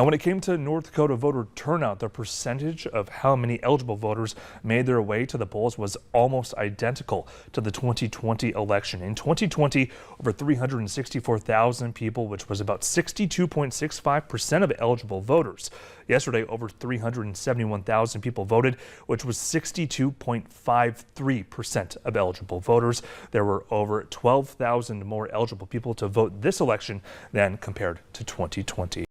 And when it came to North Dakota voter turnout, the percentage of how many eligible voters made their way to the polls was almost identical to the 2020 election. In 2020, over 364,000 people, which was about 62.65% of eligible voters. Yesterday, over 371,000 people voted, which was 62.53% of eligible voters. There were over 12,000 more eligible people to vote this election than compared to 2020.